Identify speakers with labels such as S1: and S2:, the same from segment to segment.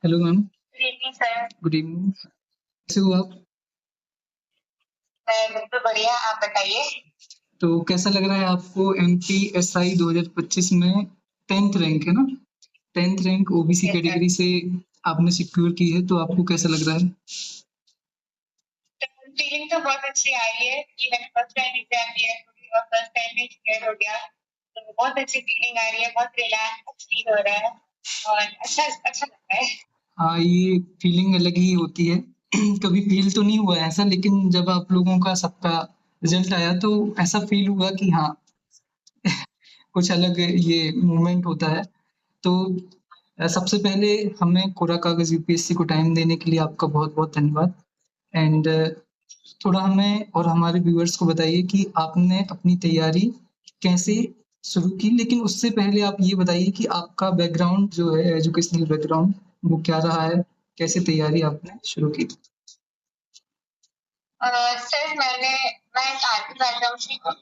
S1: Hello ma'am.
S2: Good evening sir.
S1: Good evening. कैसे हो आप?
S2: मैं बिल्कुल बढ़िया, आप बताइए।
S1: तो कैसा लग रहा है आपको MPSI 2025 में 10th रैंक है ना? 10th rank OBC
S2: yes sir.
S1: Category से आपने सिक्योर की है, तो आपको कैसा लग रहा है?
S2: फीलिंग तो बहुत अच्छी आ रही है कि मैंने फर्स्ट टाइम एग्जाम दिया है और फर्स्ट टाइम में क्लियर हो गया। तो बहुत अच्छी फीलिंग आ रही है, बहुत रिलैक्स फील हो रहा है और अच्छा अच्छा लग रहा है।
S1: हाँ, ये फीलिंग अलग ही होती है। कभी फील तो नहीं हुआ ऐसा, लेकिन जब आप लोगों का सबका रिजल्ट आया तो ऐसा फील हुआ कि हाँ, कुछ अलग ये मूवमेंट होता है। तो सबसे पहले हमें कोरा कागज यूपीएससी को टाइम देने के लिए आपका बहुत बहुत धन्यवाद। एंड थोड़ा हमें और हमारे व्यूअर्स को बताइए कि आपने अपनी तैयारी कैसे शुरू की, लेकिन उससे पहले आप ये बताइए कि आपका बैकग्राउंड जो है, एजुकेशनल बैकग्राउंड, वो क्या रहा है, कैसे तैयारी आपने शुरू की?
S2: सर मैं एक आर्मी बैकग्राउंड से हूँ।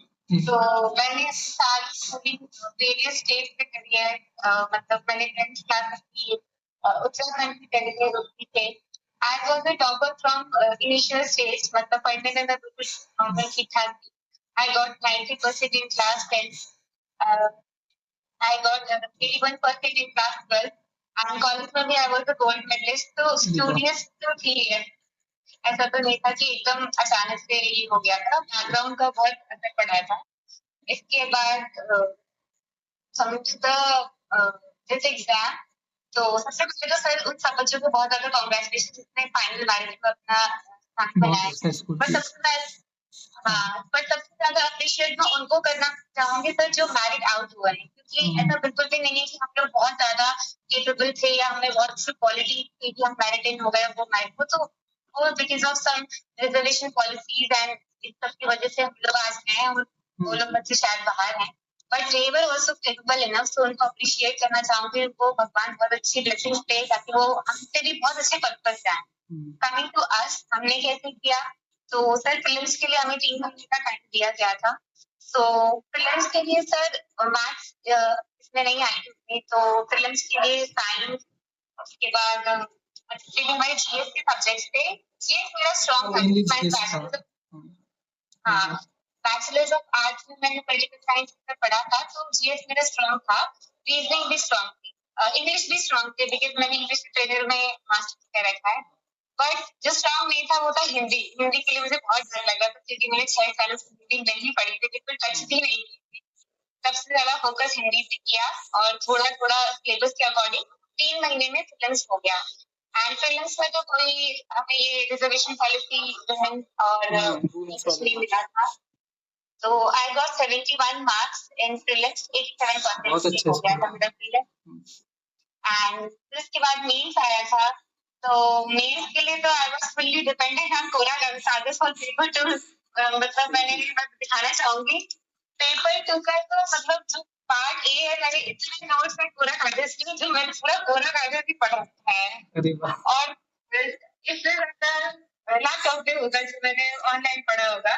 S2: तो मैंने सारी स्कूलिंग वेरियस स्टेट पे करी है। मतलब मैंने 10th क्लास तक की उत्तराखंड की दिल्ली थे। I was a topper from initial stage, मतलब पढ़ने में मैं बिल्कुल नॉर्मल ठीक ठाक थी। I got 90% in class 10। I got 81% in class 12 and college में भी I was a gold medallist. तो स्टूडियस तो थी है, ऐसा तो नहीं था कि एकदम अचानक से ये हो गया था। बैकग्राउंड का बहुत असर पड़ा था। इसके बाद दिस एग्जाम, तो सबसे पहले तो सर उन सब बच्चों को बहुत ज्यादा कॉन्ग्रेचुलेशन जिसने फाइनल मैरिज में अपना स्थान बनाया है। पर सबसे पहले पर सबसे ज्यादा अप्रिशिएट मैं उनको करना चाहूंगी सर जो मैरिड आउट हुआ है, क्योंकि ऐसा बिल्कुल भी नहीं है कि हम लोग बहुत ज्यादा केपेबल थे या हमें बहुत अच्छी क्वालिटी थी कि हम मैरिड इन हो गए। वो मैरिड वो तो वो because of some reservation policies and इस सब की वजह से हम लोग आज गए हैं और वो लोग बच्चे शायद बाहर हैं। But they were also capable enough, so उनको अप्रिशिएट करना चाहूंगी। उनको भगवान बहुत अच्छी ब्लेसिंग्स दे ताकि वो हमसे भी बहुत अच्छे पद पर जाए। कमिंग टू अस, हमने कैसे किया? तो सर फिल्म्स के लिए हमें 3 महीने का टाइम दिया गया था। तो फिल्म्स के लिए सर मैथ्स इसमें नहीं आई थी, तो फिल्म्स के लिए साइंस, उसके बाद हमारे जीएस के सब्जेक्ट्स थे। जीएस मेरा स्ट्रॉन्ग था। हाँ, बैचलर्स ऑफ आर्ट्स में मैंने पॉलिटिकल साइंस में पढ़ा था, तो जीएस मेरा स्ट्रॉन्ग था। रीजनिंग भी स्ट्रॉन्ग थी, इंग्लिश भी स्ट्रॉन्ग थी बिकॉज मैंने इंग्लिश ट्रेनर में मास्टर्स कर रखा है। बट जो स्ट्रॉन्ग नहीं था वो था हिंदी। हिंदी के लिए मुझे बहुत डर लग रहा था क्योंकि मैंने 6 सालों से हिंदी नहीं पढ़ी थी, बिल्कुल टच भी नहीं की थी। सबसे ज्यादा फोकस हिंदी पे किया और थोड़ा थोड़ा सिलेबस के अकॉर्डिंग 3 महीने में फिल्म्स हो गया। एंड फिल्म्स में तो कोई हमें ये रिजर्वेशन पॉलिसी और कुछ नहीं मिला था। तो I got 71 marks in prelims, 87% हो गया था मेरा प्रीलिम्स। एंड फिर उसके बाद मेंस आया था। तो मेंस के लिए तो I was fully dependent on कोरा कागज फॉर पेपर 2। मतलब मैंने दिखाना चाहूंगी पेपर 2 का, तो मतलब जो पार्ट ए है, मैंने इतने नोट्स में कोरा कागज की जो मैंने पूरा कोरा कागज ही पढ़ा है। और इससे ज्यादा लाख ऑफ डे होगा जो मैंने ऑनलाइन पढ़ा होगा।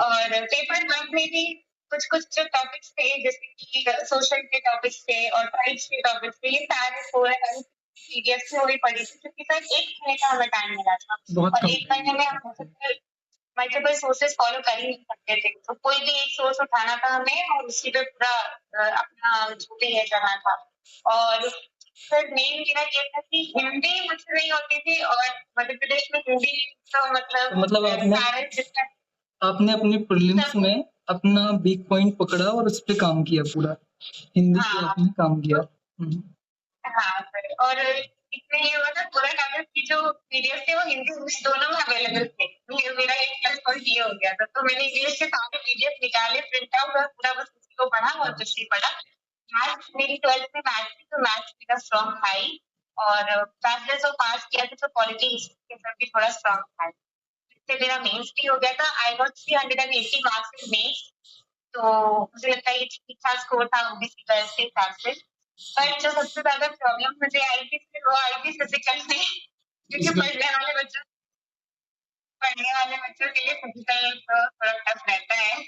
S2: और पेपर 1 में भी कुछ कुछ जो टॉपिक्स थे जैसे कि सोशल के टॉपिक्स थे और ट्राइब्स के टॉपिक्स थे, ये सारे पूरे पीडीएफ से वही पढ़ी थी क्योंकि सर 1 महीने का हमें टाइम मिला था और 1 महीने में हम मल्टीपल सोर्सेस फॉलो कर ही नहीं सकते थे। तो कोई भी एक सोर्स उठाना था हमें और उसी पे पूरा अपना जो भी है करना था। और सर मेन मेरा ये था कि हिंदी मुझसे नहीं होती थी और मध्य प्रदेश में हिंदी तो मतलब
S1: आपने अपने प्रीलिम्स में अपना वीक पॉइंट पकड़ा और उस पे काम किया पूरा। हिंदी पे आपने काम किया।
S2: हाँ सर, और इसमें ये हुआ था पूरा कागज की जो पीडीएफ थे वो हिंदी इंग्लिश दोनों में अवेलेबल थे। मेरा एक प्लस पॉइंट ये हो गया था। तो मैंने इंग्लिश के सारे पीडीएफ निकाले, प्रिंट आउट और पूरा बस उसी को पढ़ा और कुछ नहीं पढ़ा। मैथ्स मेरी 12th में मैथ्स थी, तो मैथ्स मेरा स्ट्रॉन्ग था ही। और बैचलर्स ऑफ आर्ट्स किया था तो पॉलिटी के सब भी थोड़ा स्ट्रॉन्ग था। इससे मेरा मेंस भी हो गया था। I got 380 marks in mains. तो मुझे लगता है ये ठीक ठाक स्कोर था ओबीसी का के हिसाब से। पर जो सबसे ज्यादा प्रॉब्लम मुझे आई थी वो आई थी फिजिकल में, क्योंकि पढ़ने वाले बच्चों के लिए फिजिकल तो थोड़ा टफ रहता है।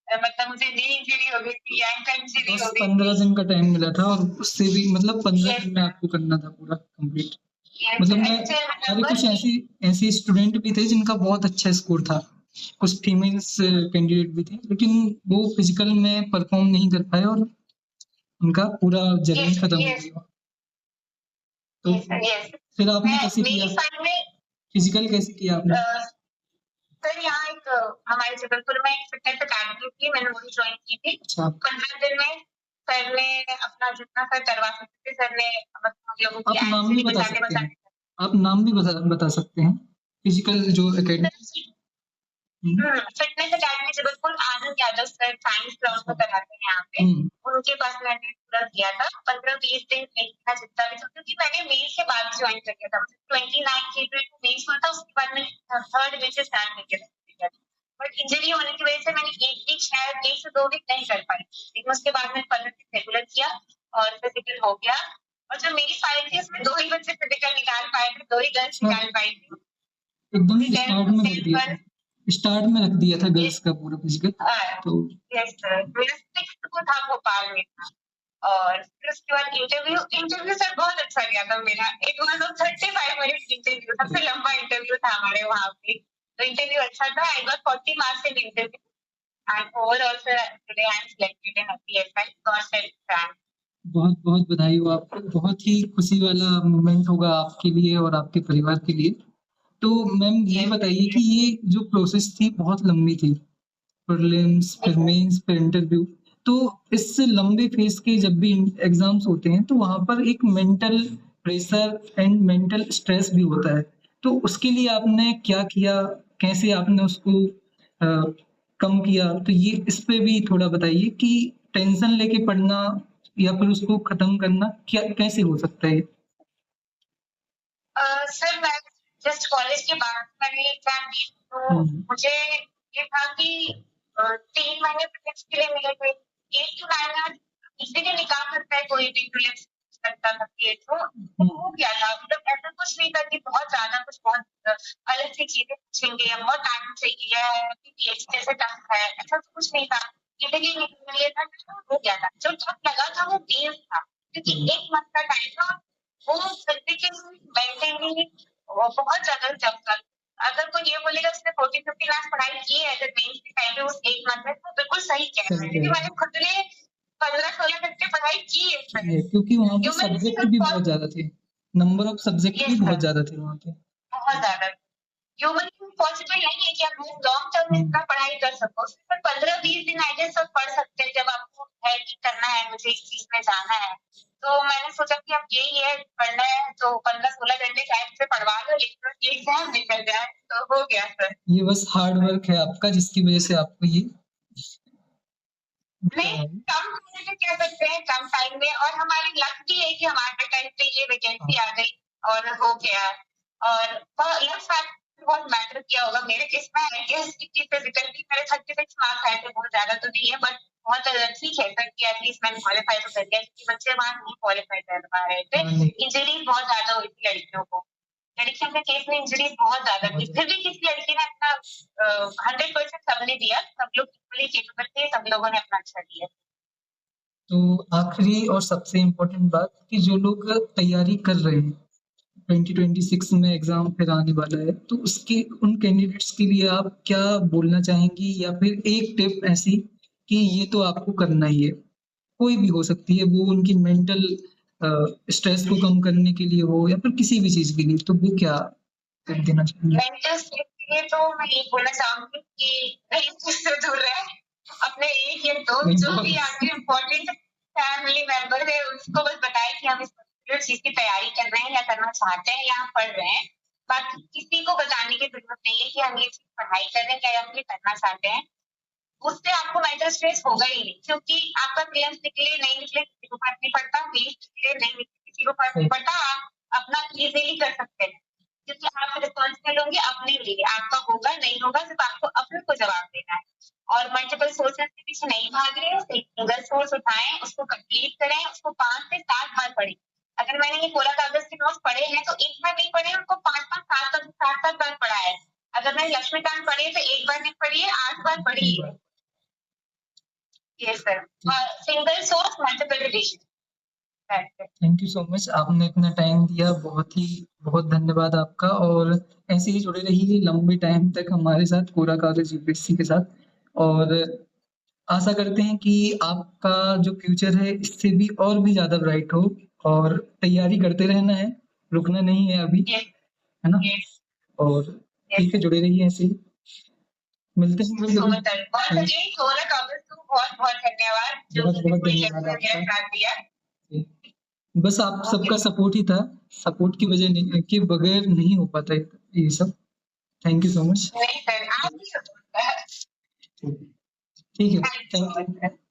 S2: मतलब मुझे नी इंजरी हो गई थी, एंकल इंजरी हो गई थी।
S1: 15 दिन का टाइम मिला था और उससे भी मतलब 15 दिन में आपको करना था पूरा कंप्लीट। मतलब हमारे कुछ ऐसे स्टूडेंट भी थे जिनका बहुत अच्छा स्कोर था, कुछ फीमेल्स कैंडिडेट भी थे, लेकिन वो फिजिकल में परफॉर्म नहीं कर पाए और उनका पूरा जर्नी खत्म हो गया। तो फिर आपने कैसे किया? फिजिकल कैसे किया आपने?
S2: सर यहाँ एक हमारे जबलपुर में एक फिटनेस अकेडमी थी, मैंने वही ज्वाइन की थी। 15 दिन में सर ने अपना जितना सर करवा सकते थे, सर ने हम लोगों की
S1: आप नाम भी बता सकते हैं? आप नाम भी बता सकते हैं फिजिकल जो academy?
S2: Fitness academy Jabalpur, Anand Yadav sir science ground में कराते हैं यहाँ पे। उनके पास मैंने पूरा किया था 15-20 दिन जितना जितना भी, क्योंकि मैंने मेल के बाद ज्वाइन कर दिया था। 29 February को मेल हुआ था, उसके बाद मैंने 3rd May से स्टार्ट कर दिया था। बट इंजरी होने की वजह से मैंने एक वीक शायद 1 से 2 वीक नहीं कर पाई, लेकिन उसके बाद मैंने 15 दिन रेगुलर किया और फिजिकल हो गया। और जो मेरी फाइल थी उसमें 2 ही बच्चे फिजिकल निकाल पाए थे, 2 ही गर्ल्स निकाल पाई थी।
S1: एकदम स्टार्ट में रख दिया था गर्ल्स का पूरा फिजिकल। तो
S2: यस सर, मेरा 6th को था भोपाल में था। और फिर उसके बाद इंटरव्यू सर बहुत अच्छा गया था मेरा। It was a 35 minute interview, सबसे लंबा इंटरव्यू था हमारे वहाँ पे। तो इंटरव्यू अच्छा था, I got 40 marks in interview and overall sir today I am selected in PSI God self.
S1: बहुत बहुत बधाई हो आपको, बहुत ही खुशी वाला मोमेंट होगा आपके लिए और आपके परिवार के लिए। तो मैम ये बताइए कि ये जो प्रोसेस थी बहुत लंबी थी, प्रीलिम्स फिर मेंस फिर इंटरव्यू, तो इस लंबे फेज के जब भी एग्जाम्स होते हैं तो वहां पर एक mental pressure and mental stress भी होता है, तो उसके लिए आपने क्या किया, कैसे आपने उसको कम किया? तो ये इस पे भी थोड़ा बताइए कि टेंशन लेके पढ़ना या फिर उसको खत्म करना क्या कैसे हो सकता है?
S2: सर मैं जस्ट कॉलेज के बाद मैंने एग्जाम दी, तो मुझे ये था कि 3 महीने प्रीलिम्स के लिए मिले थे। 8 to 9 मंथ इजीली निकाल सकता है कोई भी प्रीलिम्स करता था कि तो हो गया था। मतलब ऐसा कुछ नहीं था कि बहुत ज्यादा कुछ बहुत अलग सी चीजें पूछेंगे या बहुत टाइम चाहिए है कि जैसे टफ है, ऐसा तो कुछ नहीं था। इजीली निकल लिया था, हो गया था। जो टफ लगा था वो बेस था, क्योंकि 1 मंथ का टाइम था, वो फिजिकली मेंटली बहुत ज्यादा टफ था। अगर कोई ये बोलेगा उसने 40-50 लाख पढ़ाई की है अगर मेंस के टाइम पे उस 1 मंथ में, तो बिल्कुल सही कह रहा है, क्योंकि मैंने खुद ने 15-16 घंटे पढ़ाई की है,
S1: क्योंकि वहाँ पे सब्जेक्ट भी बहुत ज्यादा थे, नंबर ऑफ सब्जेक्ट भी बहुत ज्यादा थे वहाँ पे,
S2: बहुत ज्यादा। ह्यूमनली पॉसिबल नहीं है कि आप लॉन्ग टर्म में इतना पढ़ाई कर सको, पर 15-20 दिन आई गेस सब पढ़ सकते हैं जब आपको है कि करना है, मुझे इस चीज में जाना है। तो मैंने सोचा कि अब यही है, पढ़ना है तो 15-16 घंटे शायद से पढ़वा लो, लेकिन एग्जाम निकल जाए तो हो गया सर।
S1: ये बस हार्ड वर्क है आपका जिसकी वजह से आपको ये
S2: नहीं, कम टाइम में कह सकते हैं, कम टाइम में, और हमारी लक भी है कि हमारे टाइम पे ये वैकेंसी आ गई और हो गया। और लक फैक्टर बहुत मैटर किया होगा मेरे केस में, आई गेस, क्योंकि फिजिकल भी मेरे 36 मार्क्स आए थे, बहुत ज्यादा तो नहीं है, बट बहुत ठीक है सर कि एटलीस्ट मैंने क्वालिफाई तो कर लिया, क्योंकि बच्चे वहां नहीं क्वालिफाई कर पा रहे थे। इंजरी बहुत ज्यादा हुई थी लड़कियों को, लड़कियों के केस में इंजरी बहुत ज्यादा थी, फिर भी किसी लड़की ने अपना 100% सबने दिया, सब लोग इक्वली केपेबल थे, सब लोगों ने अपना अच्छा दिया।
S1: तो आखिरी और सबसे इम्पोर्टेंट बात कि जो लोग तैयारी कर रहे हैं, 2026 में एग्जाम फिर आने वाला है, तो उसके उन कैंडिडेट्स के लिए आप क्या बोलना चाहेंगी, या फिर एक टिप ऐसी कि ये तो आपको करना ही है, कोई भी हो सकती है वो, उनकी मेंटल स्ट्रेस को कम करने के लिए हो या फिर किसी भी चीज के लिए, तो वो क्या टिप देना चाहेंगे?
S2: मेंटल स्ट्रेस के लिए तो मैं ये बोलना चाहूंगी कि नहीं, इससे दूर रहे, अपने एक या दो जो भी आपके इम्पोर्टेंट फैमिली मेंबर है उसको बस बताए कि हम इस चीज की तैयारी कर रहे हैं या करना चाहते हैं या हम पढ़ रहे हैं। बाकी किसी को बताने की जरूरत नहीं है कि हम ये चीज पढ़ाई कर रहे हैं या हम ये करना चाहते हैं। उससे आपको मेंटल स्ट्रेस होगा ही नहीं, क्योंकि आपका प्रीलिम्स निकले नहीं निकले किसी को फर्क नहीं पड़ता, मेंस निकले नहीं निकले किसी को फर्क नहीं पड़ता, आप अपना इजीली कर सकते हैं, क्योंकि आप रिस्पॉन्सिबल होंगे अपने लिए, आपका होगा नहीं होगा सिर्फ आपको अपने को जवाब देना है। और मल्टीपल सोर्सेस के पीछे नहीं भाग रहे, सिंगल सोर्स उठाएं, उसको कंप्लीट करें, उसको 5 से 7 बार पढ़ें। अगर मैंने ये 16 कागज के नोट्स पढ़े हैं तो एक बार नहीं पढ़े, उनको 5-5, 7-7 बार पढ़ा है। अगर मैंने लक्ष्मीकांत पढ़े तो एक बार नहीं पढ़िए, 8 बार पढ़िए। Yes sir, single source multiple revision.
S1: Thank you so much, आपने इतना टाइम दिया, बहुत धन्यवाद आपका। और ऐसे ही जुड़े रहिए लंबे टाइम तक हमारे साथ कोरा कागज यूपीएससी के साथ। और आशा करते हैं कि आपका जो फ्यूचर है इससे भी और भी ज़्यादा ब्राइट हो, और तैयारी करते रहना है, रुकना नहीं है अभी, है ना? और ठीक है, जुड़े रहिए ऐसे ही। मिलते हैं फिर कभी।
S2: बहुत-बहुत धन्यवाद जो
S1: बहुत-बहुत
S2: पूरी
S1: धन्यवाद
S2: जर्नी में मेरा
S1: आपका।
S2: साथ दिया।
S1: जी। बस आप सबका सपोर्ट ही था, सपोर्ट की वजह नहीं के बगैर नहीं हो पाता ये सब। Thank you so much.
S2: नहीं सर, आप ही सपोर्ट है।
S1: ठीक है, थैंक यू।